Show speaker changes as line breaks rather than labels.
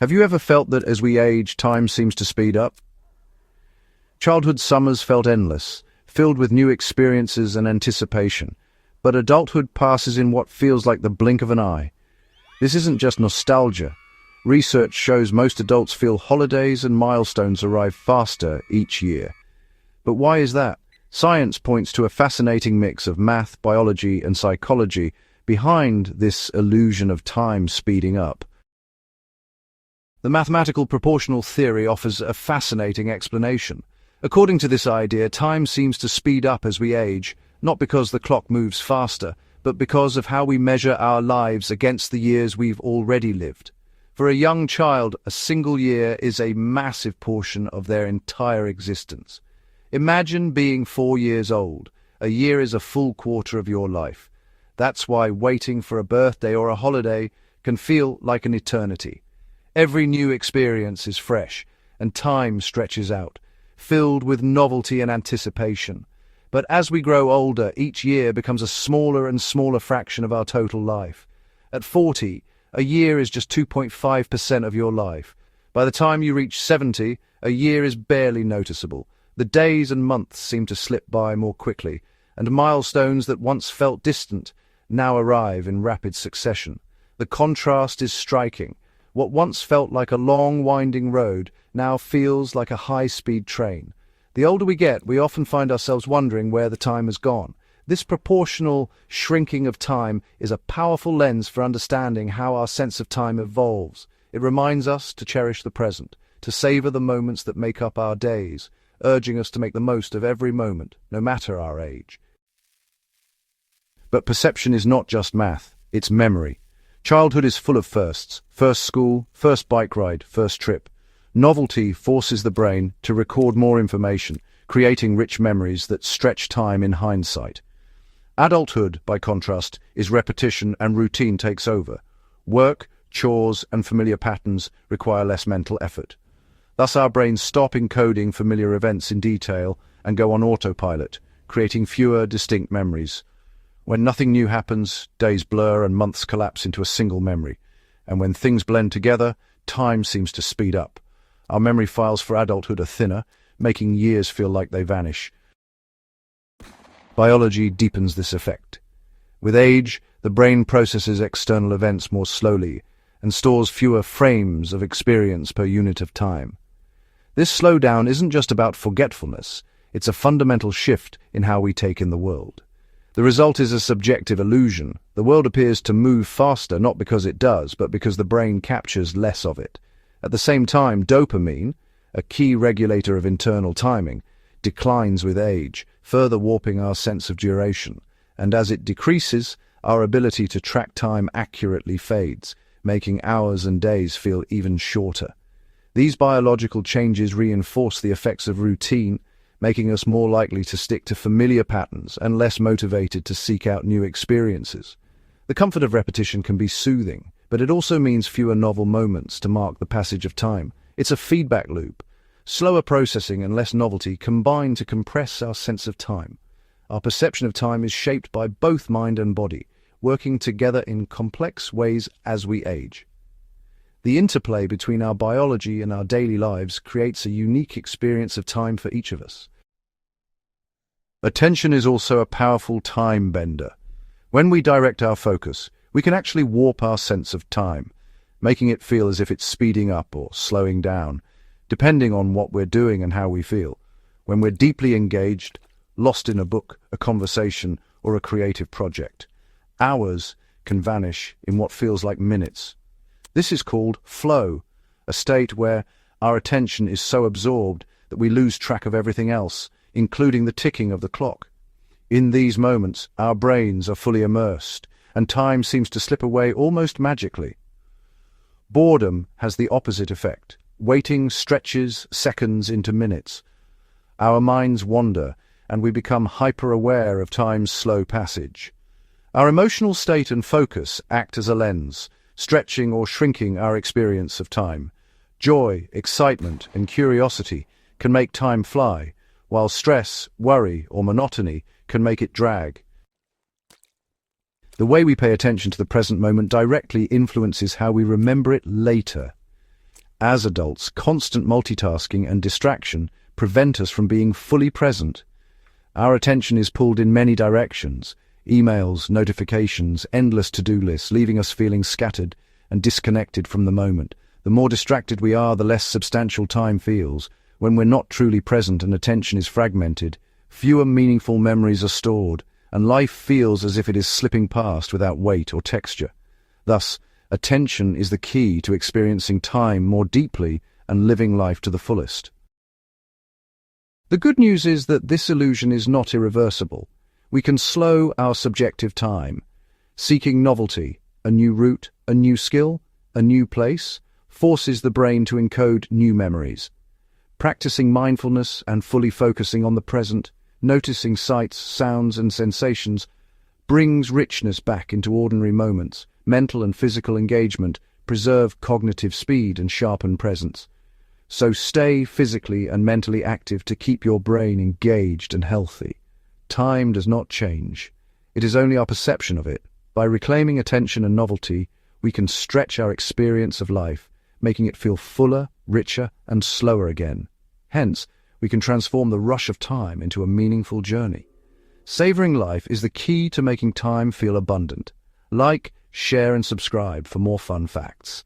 Have you ever felt that as we age, time seems to speed up? Childhood summers felt endless, filled with new experiences and anticipation, but adulthood passes in what feels like the blink of an eye. This isn't just nostalgia. Research shows most adults feel holidays and milestones arrive faster each year. But why is that? Science points to a fascinating mix of math, biology, and psychology behind this illusion of time speeding up. The mathematical proportional theory offers a fascinating explanation. According to this idea, time seems to speed up as we age, not because the clock moves faster, but because of how we measure our lives against the years we've already lived. For a young child, a single year is a massive portion of their entire existence. Imagine being 4 years old. A year is a full quarter of your life. That's why waiting for a birthday or a holiday can feel like an eternity. Every new experience is fresh, and time stretches out, filled with novelty and anticipation. But as we grow older, each year becomes a smaller and smaller fraction of our total life. At 40, a year is just 2.5% of your life. By the time you reach 70, a year is barely noticeable. The days and months seem to slip by more quickly, and milestones that once felt distant now arrive in rapid succession. The contrast is striking. What once felt like a long, winding road now feels like a high-speed train. The older we get, we often find ourselves wondering where the time has gone. This proportional shrinking of time is a powerful lens for understanding how our sense of time evolves. It reminds us to cherish the present, to savor the moments that make up our days, urging us to make the most of every moment, no matter our age. But perception is not just math, it's memory. Childhood is full of firsts: first school, first bike ride, first trip. Novelty forces the brain to record more information, creating rich memories that stretch time in hindsight. Adulthood, by contrast, is repetition and routine takes over. Work, chores, and familiar patterns require less mental effort. Thus our brains stop encoding familiar events in detail and go on autopilot, creating fewer distinct memories. When nothing new happens, days blur and months collapse into a single memory. And when things blend together, time seems to speed up. Our memory files for adulthood are thinner, making years feel like they vanish. Biology deepens this effect. With age, the brain processes external events more slowly and stores fewer frames of experience per unit of time. This slowdown isn't just about forgetfulness, it's a fundamental shift in how we take in the world. The result is a subjective illusion. The world appears to move faster not because it does, but because the brain captures less of it. At the same time, dopamine, a key regulator of internal timing, declines with age, further warping our sense of duration. And as it decreases, our ability to track time accurately fades, making hours and days feel even shorter. These biological changes reinforce the effects of routine, making us more likely to stick to familiar patterns and less motivated to seek out new experiences. The comfort of repetition can be soothing, but it also means fewer novel moments to mark the passage of time. It's a feedback loop. Slower processing and less novelty combine to compress our sense of time. Our perception of time is shaped by both mind and body, working together in complex ways as we age. The interplay between our biology and our daily lives creates a unique experience of time for each of us. Attention is also a powerful time bender. When we direct our focus, we can actually warp our sense of time, making it feel as if it's speeding up or slowing down, depending on what we're doing and how we feel. When we're deeply engaged, lost in a book, a conversation, or a creative project, hours can vanish in what feels like minutes. This is called flow, a state where our attention is so absorbed that we lose track of everything else, including the ticking of the clock. In these moments, our brains are fully immersed, and time seems to slip away almost magically. Boredom has the opposite effect. Waiting stretches seconds into minutes. Our minds wander, and we become hyper-aware of time's slow passage. Our emotional state and focus act as a lens, stretching or shrinking our experience of time. Joy, excitement, and curiosity can make time fly, while stress, worry, or monotony can make it drag. The way we pay attention to the present moment directly influences how we remember it later. As adults, constant multitasking and distraction prevent us from being fully present. Our attention is pulled in many directions: emails, notifications, endless to-do lists, leaving us feeling scattered and disconnected from the moment. The more distracted we are, the less substantial time feels. When we're not truly present and attention is fragmented, fewer meaningful memories are stored, and life feels as if it is slipping past without weight or texture. Thus, attention is the key to experiencing time more deeply and living life to the fullest. The good news is that this illusion is not irreversible. We can slow our subjective time. Seeking novelty, a new route, a new skill, a new place, forces the brain to encode new memories. Practicing mindfulness and fully focusing on the present, noticing sights, sounds, and sensations, brings richness back into ordinary moments. Mental and physical engagement preserve cognitive speed and sharpen presence. So stay physically and mentally active to keep your brain engaged and healthy. Time does not change. It is only our perception of it. By reclaiming attention and novelty, we can stretch our experience of life, making it feel fuller, richer, and slower again. Hence, we can transform the rush of time into a meaningful journey. Savoring life is the key to making time feel abundant. Like, share, and subscribe for more fun facts.